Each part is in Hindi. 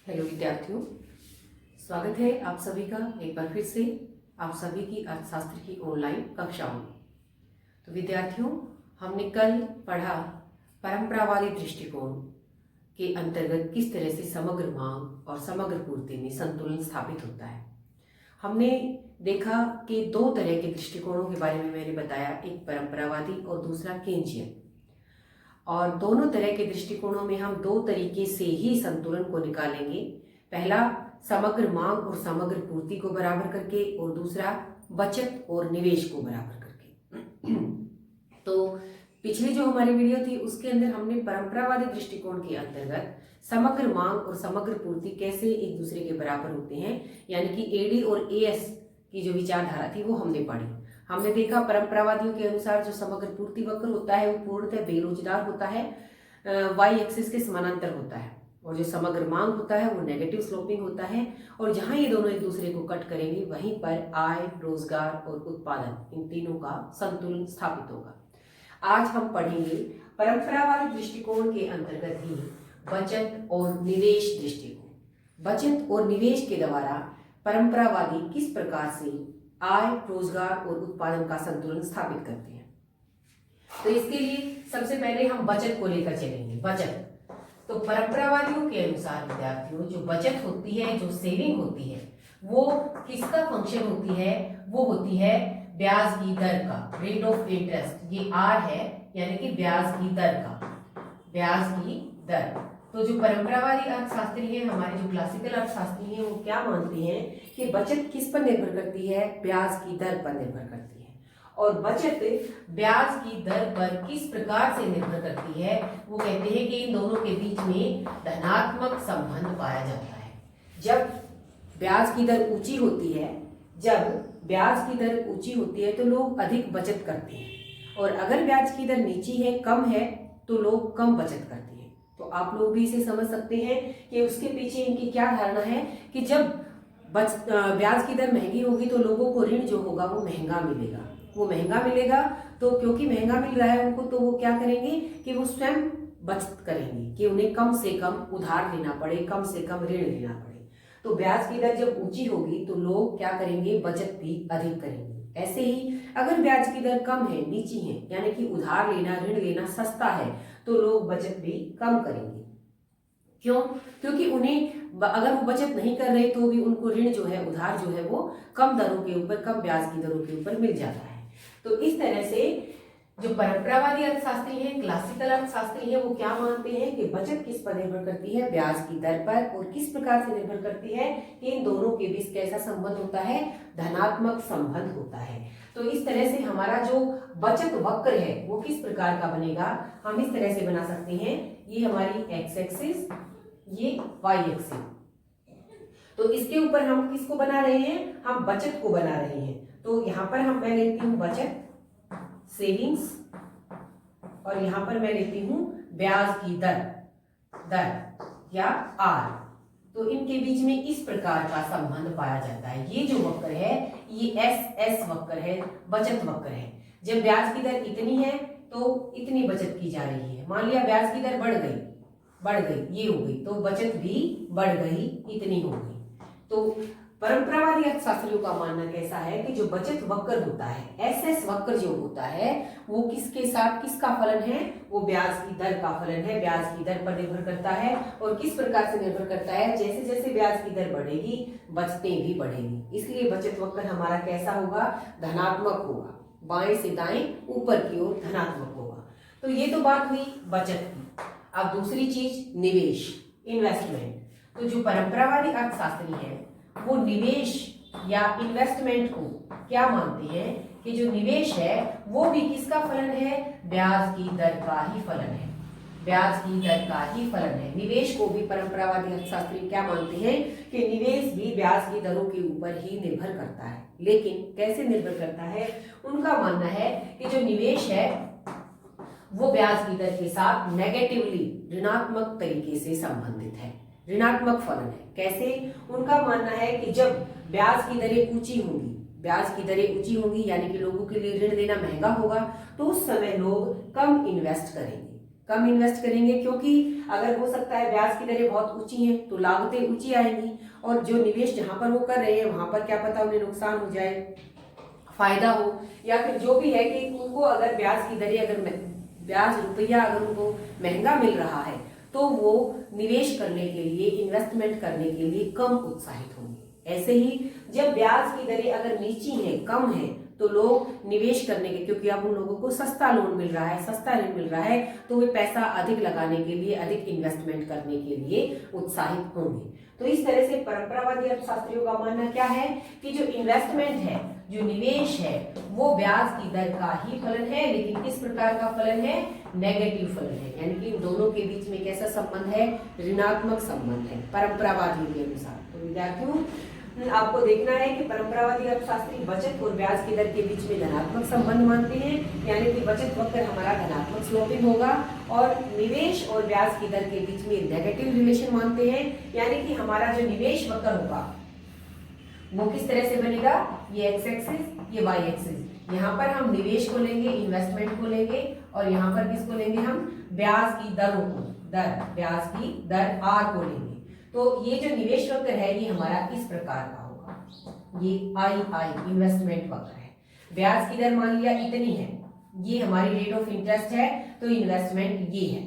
हेलो विद्यार्थियों, स्वागत है आप सभी का एक बार फिर से आप सभी की अर्थशास्त्र की ऑनलाइन कक्षाओं में। तो विद्यार्थियों, हमने कल पढ़ा परंपरावादी दृष्टिकोण के अंतर्गत किस तरह से समग्र मांग और समग्र पूर्ति में संतुलन स्थापित होता है। हमने देखा कि दो तरह के दृष्टिकोणों के बारे में मैंने बताया, एक परंपरावादी और दूसरा केंजियन। और दोनों तरह के दृष्टिकोणों में हम दो तरीके से ही संतुलन को निकालेंगे। पहला समग्र मांग और समग्र पूर्ति को बराबर करके, और दूसरा बचत और निवेश को बराबर करके। तो पिछली जो हमारी वीडियो थी उसके अंदर हमने परंपरावादी दृष्टिकोण के अंतर्गत समग्र मांग और समग्र पूर्ति कैसे एक दूसरे के बराबर होते हैं, यानी कि एडी और एएस की जो विचारधारा थी वो हमने पढ़ी। हमने देखा परंपरावादियों के अनुसार जो समग्र पूर्ति वक्र होता है वो पूर्णतः बेरोजगार होता है, वाई एक्सिस के समानांतर होता है, और जो समग्र मांग होता है वो नेगेटिव स्लोपिंग होता है। और जहां ये दोनों एक दूसरे को कट करेंगे वहीं पर आय, रोजगार और उत्पादन, इन तीनों का संतुलन स्थापित होगा। आज हम पढ़ेंगे परंपरावादी दृष्टिकोण के अंतर्गत ही बचत और निवेश दृष्टिकोण। बचत और निवेश के द्वारा परंपरावादी किस प्रकार से आय, रोजगार और उत्पादन का संतुलन स्थापित करते हैं। तो इसके लिए सबसे पहले हम बचत को लेकर चलेंगे। बचत, तो परंपरावादियों के अनुसार विद्यार्थियों जो बचत होती है, जो सेविंग होती है, वो किसका फंक्शन होती है? वो होती है ब्याज की दर का, रेट ऑफ इंटरेस्ट। ये आर है, यानी कि ब्याज की दर का, ब्याज की दर। तो जो परंपरावादी अर्थशास्त्री हैं, हमारे जो क्लासिकल अर्थशास्त्री हैं, वो क्या मानते हैं कि बचत किस पर निर्भर करती है? ब्याज की दर पर निर्भर करती है। और बचत ब्याज की दर पर किस प्रकार से निर्भर करती है? वो कहते हैं कि इन दोनों के बीच में धनात्मक संबंध पाया जाता है। जब ब्याज की दर ऊंची होती है, जब ब्याज की दर ऊंची होती है तो लोग अधिक बचत करते हैं, और अगर ब्याज की दर नीची है, कम है, तो लोग कम बचत करते हैं। तो आप लोग भी इसे समझ सकते हैं कि उसके पीछे इनकी क्या धारणा है कि जब ब्याज की दर महंगी होगी तो लोगों को ऋण जो होगा वो महंगा मिलेगा। वो महंगा मिलेगा तो क्योंकि महंगा मिल रहा है उनको, तो वो क्या करेंगे कि वो स्वयं बचत करेंगे कि उन्हें कम से कम उधार लेना पड़े, कम से कम ऋण लेना पड़े। तो ब्याज की दर जब ऊंची होगी तो लोग क्या करेंगे? बचत भी अधिक करेंगे। ऐसे ही अगर ब्याज की दर कम है, नीची है, यानी कि उधार लेना, ऋण लेना सस्ता है, तो लोग बचत भी कम करेंगे। क्यों? क्योंकि उन्हें अगर वो बचत नहीं कर रहे तो भी उनको ऋण जो है, उधार जो है, वो कम दरों के ऊपर, कम ब्याज की दरों के ऊपर मिल जाता है। तो इस तरह से जो परंपरावादी अर्थशास्त्री हैं, क्लासिकल अर्थशास्त्री हैं, वो क्या मानते हैं कि बचत किस पर निर्भर करती है? ब्याज की दर पर। और किस प्रकार से निर्भर करती है? कि इन दोनों के बीच कैसा संबंध होता है? धनात्मक संबंध होता है। तो इस तरह से हमारा जो बचत वक्र है वो किस प्रकार का बनेगा? हम इस तरह से बना सकते हैं, ये हमारी एक्स एक्सिस, ये वाई एक्सिस। तो इसके ऊपर हम किसको बना रहे हैं? हम बचत को बना रहे हैं। तो यहाँ पर मैं लेती हूँ बचत, सेविंग्स, और यहाँ पर मैं लेती हूँ ब्याज की दर या आर। तो इनके बीच में इस प्रकार का संबंध पाया जाता है। ये जो वक्र है ये एस वक्र है, बचत वक्र है। जब ब्याज की दर इतनी है तो इतनी बचत की जा रही है। मान लिया ब्याज की दर बढ़ गई, ये हो गई, तो बचत भी बढ़ गई, इतनी हो गई। तो परंपरावादी अर्थशास्त्रियों का मानना कैसा है कि जो बचत वक्र होता है, एस वक्र जो होता है, वो किसके साथ, किसका फलन है? वो ब्याज की दर का फलन है। ब्याज की दर पर निर्भर करता है। और किस प्रकार से निर्भर करता है? जैसे जैसे ब्याज की दर बढ़ेगी बचतें भी बढ़ेंगी। इसलिए बचत वक्र हमारा कैसा होगा? धनात्मक होगा। बाएं से दाएं, ऊपर की ओर धनात्मक होगा। तो ये तो बात हुई बचत की। अब दूसरी चीज निवेश, इन्वेस्टमेंट। तो जो परंपरावादी अर्थशास्त्री है वो निवेश या इन्वेस्टमेंट को क्या मानते हैं कि जो निवेश है वो भी किसका फलन है? ब्याज की दर का ही फलन है। ब्याज की दर का ही फलन है। निवेश को भी परंपरावादी अर्थशास्त्री क्या मानते हैं कि निवेश भी ब्याज की दरों के ऊपर ही निर्भर करता है। लेकिन कैसे निर्भर करता है? उनका मानना है कि जो निवेश है वो ब्याज की दर के साथ नेगेटिवली, ऋणात्मक तरीके से संबंधित है, ऋणात्मक फलन है। कैसे? उनका मानना है कि जब ब्याज की दरें ऊंची होंगी, ब्याज की दरें ऊंची होंगी यानी कि लोगों के लिए ऋण लेना महंगा होगा, तो उस समय लोग कम इन्वेस्ट करेंगे। कम इन्वेस्ट करेंगे, क्योंकि अगर हो सकता है ब्याज की दरें बहुत ऊंची हैं तो लागतें ऊंची आएंगी, और जो निवेश जहां पर वो कर रहे हैं वहां पर क्या पता उन्हें नुकसान हो जाए, फायदा हो, या फिर जो भी है कि उनको अगर ब्याज की दरें अगर ब्याज रुपया अगर उनको महंगा मिल रहा है तो वो निवेश करने के लिए, इन्वेस्टमेंट करने के लिए कम उत्साहित होंगे। ऐसे ही जब ब्याज की दरें अगर नीची हैं, कम है, तो लोग निवेश करने के, क्योंकि अब उन लोगों को सस्ता लोन मिल रहा है, सस्ता ऋण मिल रहा है, तो वे पैसा अधिक लगाने के लिए, अधिक इन्वेस्टमेंट करने के लिए उत्साहित होंगे। तो इस तरह से परंपरावादी अर्थशास्त्रियों का मानना क्या है कि जो इन्वेस्टमेंट है, जो निवेश है, वो ब्याज की दर का ही फलन है, लेकिन किस प्रकार का फलन है? नेगेटिव फलन है, यानी कि इन दोनों के बीच में कैसा संबंध है? ऋणात्मक संबंध है परंपरावादियों के अनुसार। तो विद्यार्थियों, आपको देखना है कि परंपरावादी अर्थशास्त्री बचत और ब्याज की दर के बीच में धनात्मक संबंध मानते हैं, यानी कि बचत वक्र हमारा धनात्मक स्लोपिंग होगा, और निवेश और ब्याज की दर के बीच में नेगेटिव रिलेशन मानते हैं, यानी कि हमारा जो निवेश वक्र होगा वो किस तरह से बनेगा? ये एक्स एक्सिस, ये वाई एक्सिस। यहाँ पर हम निवेश को लेंगे, इन्वेस्टमेंट को लेंगे, और यहाँ पर किसको लेंगे? हम ब्याज की दरों को, ब्याज की दर आर को लेंगे। तो ये जो निवेश वक्र है ये हमारा इस प्रकार का होगा, ये आई इन्वेस्टमेंट वक्र है। ब्याज की दर मान लिया इतनी है, ये हमारी रेट ऑफ इंटरेस्ट है, तो इन्वेस्टमेंट ये है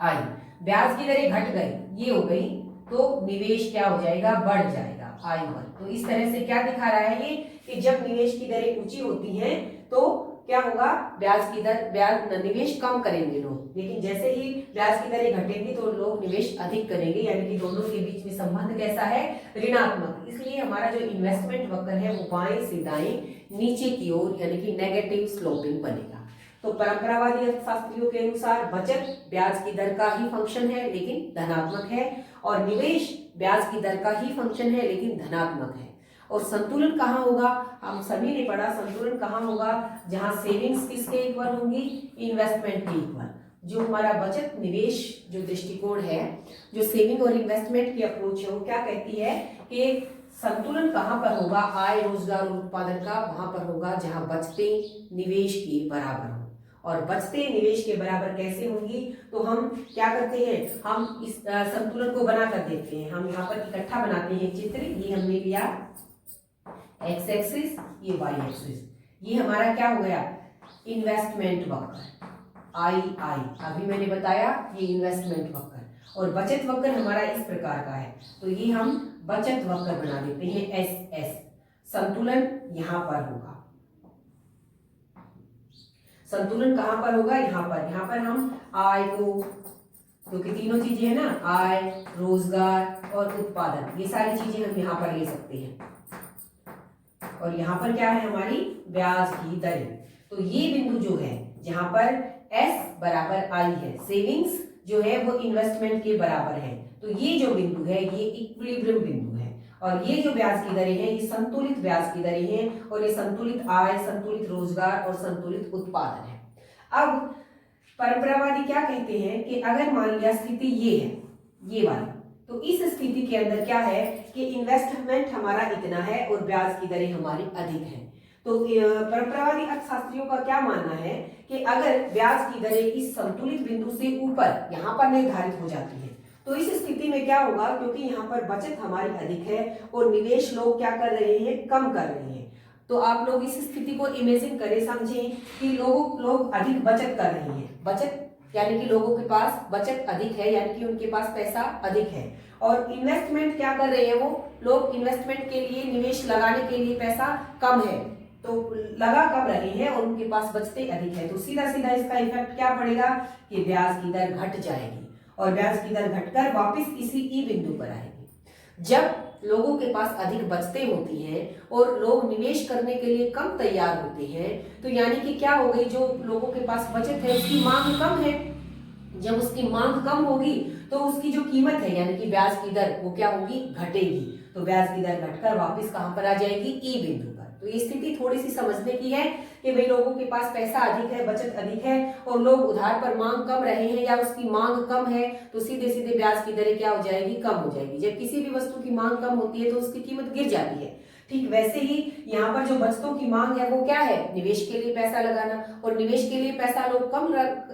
आई। ब्याज की दरें घट गई, ये हो गई, तो निवेश क्या हो जाएगा? बढ़ जाएगा, I1। तो इस तरह से क्या दिखा रहा है ये कि जब निवेश की दरें ऊंची होती हैं तो क्या होगा? ब्याज की दर, निवेश कम करेंगे लोग, लेकिन जैसे ही ब्याज की दरें घटेंगी तो लोग निवेश अधिक करेंगे, यानी कि दोनों के बीच में संबंध कैसा है? ऋणात्मक। इसलिए हमारा जो इन्वेस्टमेंट वक्र है वो बाएं से दाएं नीचे की ओर, यानी कि नेगेटिव स्लोपिंग बनेगा। तो परंपरावादी अर्थशास्त्रियों के अनुसार बचत ब्याज की दर का ही फंक्शन है लेकिन धनात्मक है, और निवेश ब्याज की दर का ही फंक्शन है लेकिन धनात्मक है। और संतुलन कहाँ होगा? हम सभी ने पढ़ा, संतुलन कहाँ होगा? जहां सेविंग्स किसके इक्वल होंगी? इन्वेस्टमेंट के इक्वल। जो हमारा बचत निवेश जो दृष्टिकोण है, जो सेविंग और इन्वेस्टमेंट की अप्रोच है, वो क्या कहती है कि संतुलन कहाँ पर होगा? आय, रोजगार और उत्पादन का वहां पर होगा जहां बचतें निवेश के बराबर हो। और बचतें निवेश के बराबर कैसे होंगी? तो हम क्या करते हैं? हम इस संतुलन को बना कर देखते हैं। हम यहाँ पर इकट्ठा बनाते हैं चित्र। ये हमने लिया एक्स एक्सिस, ये वाई एक्सिस, ये हमारा क्या हो गया? इन्वेस्टमेंट वक्र, आई। अभी मैंने बताया ये इन्वेस्टमेंट वक्र, और बचत वक्र हमारा इस प्रकार का है, तो ये हम बचत वक्र बना देते हैं एस। संतुलन यहाँ पर होगा। संतुलन कहाँ पर होगा? यहाँ पर हम आय को, क्योंकि तीनों चीजें है ना, आय, रोजगार और उत्पादन, ये सारी चीजें हम यहाँ पर ले सकते हैं, और यहाँ पर क्या है? हमारी ब्याज की दरें। तो ये बिंदु जो है जहां पर S बराबर I है, सेविंग्स जो है वो इन्वेस्टमेंट के बराबर है, तो ये जो बिंदु है ये इक्विलिब्रियम बिंदु है, और ये जो ब्याज की दरें हैं ये संतुलित ब्याज की दरें हैं, और ये संतुलित आय, संतुलित रोजगार और संतुलित उत्पादन है। अब परंपरावादी क्या कहते हैं कि अगर मान लिया स्थिति ये है, ये वाली, तो इस स्थिति के अंदर क्या है कि इन्वेस्टमेंट हमारा इतना है और ब्याज की दरें हमारी अधिक हैं। तो परंपरावादी अर्थशास्त्रियों का क्या मानना है कि अगर ब्याज की दरें इस संतुलित बिंदु से ऊपर यहाँ पर निर्धारित हो जाती है तो इस स्थिति में क्या होगा? क्योंकि यहाँ पर बचत हमारी अधिक है और निवेश लोग क्या कर रहे हैं? कम कर रहे हैं। तो आप लोग इस स्थिति को इमेजिन करें, समझें कि लोग अधिक बचत कर रहे हैं। बचत यानी कि लोगों के पास बचत अधिक है, यानी कि उनके पास पैसा अधिक है, और इन्वेस्टमेंट क्या कर रहे हैं? वो लोग इन्वेस्टमेंट के लिए, निवेश लगाने के लिए पैसा कम है, तो लगा कम रहे हैं और उनके पास बचतें अधिक है। तो सीधा सीधा इसका इफेक्ट क्या पड़ेगा कि ब्याज की दर घट जाएगी, और ब्याज की दर घटकर वापस इसी ई बिंदु पर आएगी। जब लोगों के पास अधिक बचतें होती हैं और लोग निवेश करने के लिए कम तैयार होते हैं, तो यानी कि क्या हो गई? जो लोगों के पास बचत है उसकी मांग कम है। जब उसकी मांग कम होगी तो उसकी जो कीमत है यानी कि ब्याज की दर वो क्या होगी? घटेगी। तो ब्याज की दर घटकर वापस कहां पर आ जाएगी? ई बिंदु पर। तो ये स्थिति थोड़ी सी समझने की है कि भाई लोगों के पास पैसा अधिक है, बचत अधिक है, और लोग उधार पर मांग कम रहे हैं या उसकी मांग कम है, तो सीधे सीधे ब्याज की दरें क्या हो जाएगी? कम हो जाएगी। जब किसी भी वस्तु की मांग कम होती है तो उसकी कीमत गिर जाती है, ठीक वैसे ही यहाँ पर जो बचतों की मांग है वो क्या है, निवेश के लिए पैसा लगाना, और निवेश के लिए पैसा लोग कम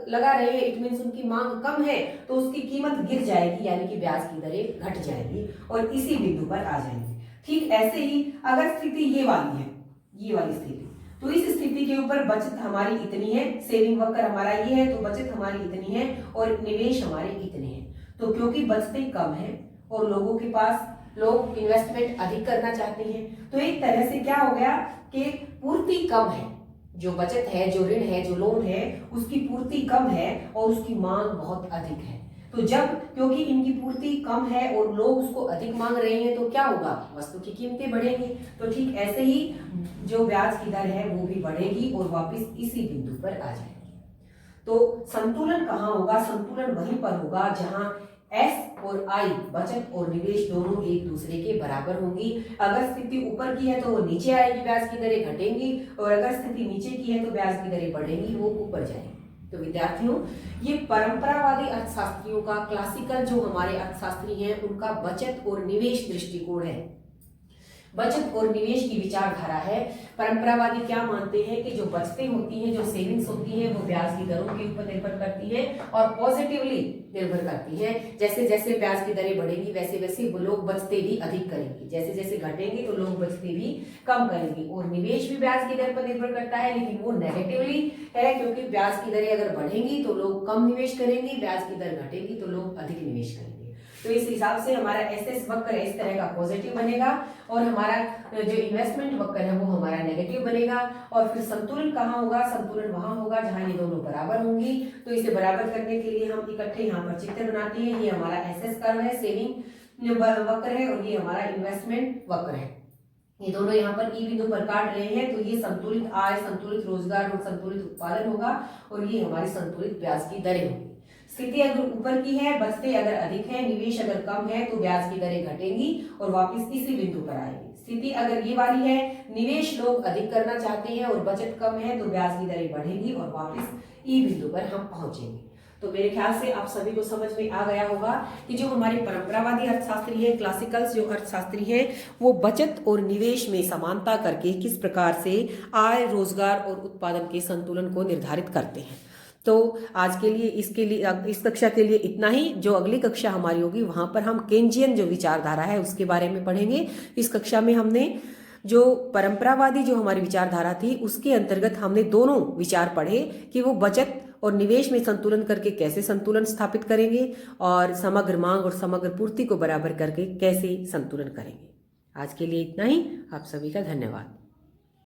लगा रहे हैं, इट मीन्स उनकी मांग कम है, तो उसकी कीमत गिर जाएगी, यानी कि ब्याज की दरें घट जाएगी और इसी बिंदु पर आ जाएंगी। ठीक ऐसे ही अगर स्थिति ये वाली है, ये वाली स्थिति, तो इस स्थिति के ऊपर बचत हमारी इतनी है, सेविंग वक्र हमारा ये है, तो बचत हमारी इतनी है और निवेश हमारे इतने हैं। तो क्योंकि बचतें कम है और लोगों के पास, लोग इन्वेस्टमेंट अधिक करना चाहते हैं, तो एक तरह से क्या हो गया कि पूर्ति कम है, जो बचत है, जो ऋण है, जो लोन है, उसकी पूर्ति कम है और उसकी मांग बहुत अधिक है। तो जब क्योंकि इनकी पूर्ति कम है और लोग उसको अधिक मांग रहे हैं, तो क्या होगा, वस्तु की कीमतें बढ़ेंगी। तो ठीक ऐसे ही जो ब्याज की दर है वो भी बढ़ेगी और वापस इसी बिंदु पर आ जाएगी। तो संतुलन कहाँ होगा, संतुलन वहीं पर होगा जहां S और I, बचत और निवेश दोनों एक दूसरे के बराबर होंगी। अगर स्थिति ऊपर की है तो वो नीचे आएगी, ब्याज की दरें घटेंगी, और अगर स्थिति नीचे की है तो ब्याज की दरें बढ़ेंगी, वो ऊपर जाएंगी। तो विद्यार्थियों, ये परंपरावादी अर्थशास्त्रियों का, क्लासिकल जो हमारे अर्थशास्त्री हैं, उनका बचत और निवेश दृष्टिकोण है, बचत और निवेश की विचारधारा है। परंपरावादी क्या मानते हैं कि जो बचतें होती हैं, जो सेविंग्स होती हैं, वो ब्याज की दरों के ऊपर निर्भर करती है और पॉजिटिवली निर्भर करती है। जैसे जैसे ब्याज की दरें बढ़ेंगी वैसे वैसे वो लोग बचते भी अधिक करेंगे, जैसे जैसे घटेंगे तो लोग बचते भी कम करेंगे। और निवेश भी ब्याज की दर पर निर्भर करता है, लेकिन वो नेगेटिवली है, क्योंकि ब्याज की दरें अगर बढ़ेंगी तो लोग कम निवेश करेंगे, ब्याज की दर घटेगी तो लोग अधिक निवेश करेंगे। तो इस हिसाब से हमारा एसएस वक्र इस तरह का पॉजिटिव बनेगा और हमारा जो इन्वेस्टमेंट वक्र है वो हमारा नेगेटिव बनेगा। और फिर संतुलन कहाँ होगा, संतुलन वहां होगा जहां ये दोनों बराबर होंगी। तो इसे बराबर करने के लिए हम इकट्ठे यहाँ पर चित्र बनाते हैं। ये हमारा एसएस कर्व है, सेविंग वक्र है, और ये हमारा इन्वेस्टमेंट वक्र है। ये दोनों यहाँ पर ई बिंदु पर काट रहे हैं, तो ये संतुलित आय, संतुलित रोजगार और संतुलित उत्पादन होगा, और ये हमारी संतुलित ब्याज की दरें होंगी। स्थिति अगर ऊपर की है, बचतें अगर अधिक है, निवेश अगर कम है, तो ब्याज की दरें घटेंगी और वापस इसी बिंदु पर आएगी। स्थिति अगर ये वाली है, निवेश लोग अधिक करना चाहते हैं और बचत कम है, तो ब्याज की दरें बढ़ेंगी और वापस ई बिंदु पर हम पहुंचेंगे। तो मेरे ख्याल से आप सभी को समझ में आ गया होगा कि जो हमारे परंपरावादी अर्थशास्त्री है, क्लासिकल्स जो अर्थशास्त्री है, वो बचत और निवेश में समानता करके किस प्रकार से आय, रोजगार और उत्पादन के संतुलन को निर्धारित करते हैं। तो आज के लिए इस कक्षा के लिए इतना ही। जो अगली कक्षा हमारी होगी वहां पर हम केंजियन जो विचारधारा है उसके बारे में पढ़ेंगे। इस कक्षा में हमने जो परंपरावादी जो हमारी विचारधारा थी उसके अंतर्गत हमने दोनों विचार पढ़े कि वो बचत और निवेश में संतुलन करके कैसे संतुलन स्थापित करेंगे और समग्र मांग और समग्र पूर्ति को बराबर करके कैसे संतुलन करेंगे। आज के लिए इतना ही। आप सभी का धन्यवाद।